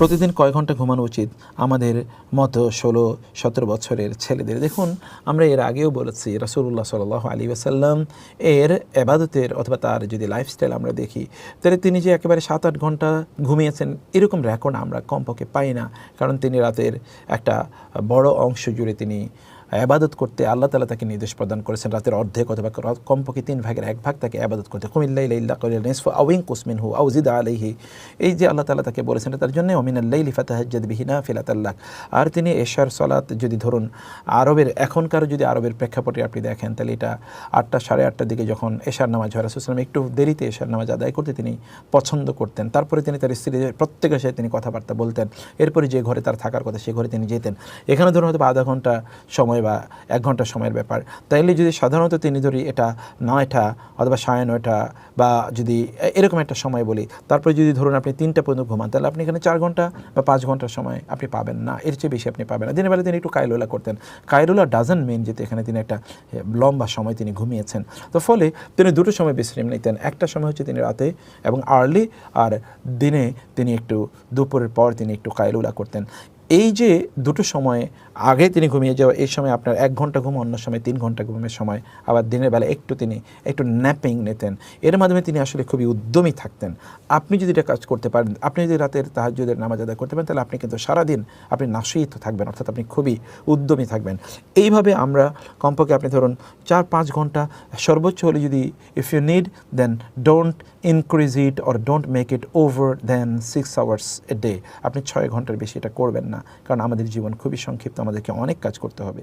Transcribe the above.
প্রতিদিন কয় ঘন্টা ঘুমানো উচিত আমাদের মতো 16-17 বছরের ছেলেদের? দেখুন, আমরা এর আগেও বলেছি রাসূলুল্লাহ সাল্লাল্লাহু আলাইহি ওয়াসাল্লাম এর ইবাদতের অথবা তার যদি লাইফস্টাইল আমরা দেখি, তাহলে তিনি যে একেবারে 7-8 ঘন্টা ঘুমিয়েছেন এরকম রেকর্ড আমরা কমপক্ষে পাই না। কারণ তিনি রাতের একটা বড় অংশ জুড়ে তিনি ইবাদত করতে আল্লাহ তাআলা তাকে নির্দেশ প্রদান করেছেন রাতের অর্ধেক অথবা কমপক্ষে 3 ভাগের 1 ভাগ তাকে ইবাদত করতে। কুমিল লাইলা ইল্লা কলিলান নিসফা আও ইনকুস মিনহু আও জিদ আলাইহি, এই যে আল্লাহ তাআলা তাকে বলেছেন তার জন্য ওমিনাল লাইলি ফাতাহাজ্জাদ বিহি নাফিলাতাল লাক। আর তিনি এশার সালাত যদি ধরুন আরবের এখনকার যদি আরবের প্রেক্ষাপটে আপনি দেখেন, তাহলে এটা 8টা 8:30টার দিকে যখন এশার নামাজ হয়, রাসূল সাল্লাল্লাহু আলাইহি ওয়াসাল্লাম একটু দেরিতে এশার নামাজ আদায় করতে তিনি পছন্দ করতেন। তারপরে তিনি তার স্ত্রীদের প্রত্যেকের সাথে তিনি কথাবার্তা বলতেন। এরপরে যে ঘরে তার থাকার কথা সে ঘরে তিনি যেতেন। এখানে ধরুন হয়তো আধা ঘন্টা সময় বা 1 ঘন্টা সময়ের ব্যাপার। তাইলে যদি সাধারণত তিনি ধরি এটা 9টা অথবা 9:30 বা যদি এরকম একটা সময় বলি, তারপরে যদি ধরুন আপনি 3টা পর্যন্ত ঘুমান, তাহলে আপনি এখানে 4 ঘন্টা বা 5 ঘন্টার সময় আপনি পাবেন না, এর চেয়ে বেশি আপনি পাবেন না। দিনের বেলা তিনি একটু কাইলুলা করতেন। কাইলুলা ডাজন্ট মিন যেতে এখানে তিনি একটা লম্বা সময় তিনি ঘুমিয়েছেন। তো ফলে তিনি দুটো সময় বিশ্রাম নিতেন। একটা সময় হচ্ছে তিনি রাতে এবং আর্লি, আর দিনে তিনি একটু দুপুরের পর তিনি একটু কাইলুলা করতেন। এই যে দুটো সময় আগে তিনি ঘুমিয়ে যাওয়া, এই সময় আপনার 1 ঘন্টা ঘুম, অন্য সময় 3 ঘন্টা ঘুমের সময়, আবার দিনের বেলা তিনি একটু ন্যাপিং নিতেন। এর মাধ্যমে তিনি আসলে খুবই উদ্যমী থাকতেন। আপনি যদি এটা কাজ করতে পারেন, আপনি যদি রাতের তাহাজ্জুদের নামাজ আদায় করতে পারেন, তাহলে আপনি কিন্তু সারাদিন আপনি নাশীত থাকবেন, অর্থাৎ আপনি খুবই উদ্যমী থাকবেন। এইভাবে আমরা কমপক্ষে আপনি ধরুন 4-5 ঘন্টা সর্বোচ্চ হলে, যদি if you need then don't increase it or don't make it over then 6 hours a day. আপনি 6 ঘন্টার বেশি এটা করবেন না, কারণ আমাদের জীবন খুবই সংক্ষিপ্ত, আমাদেরকে অনেক কাজ করতে হবে।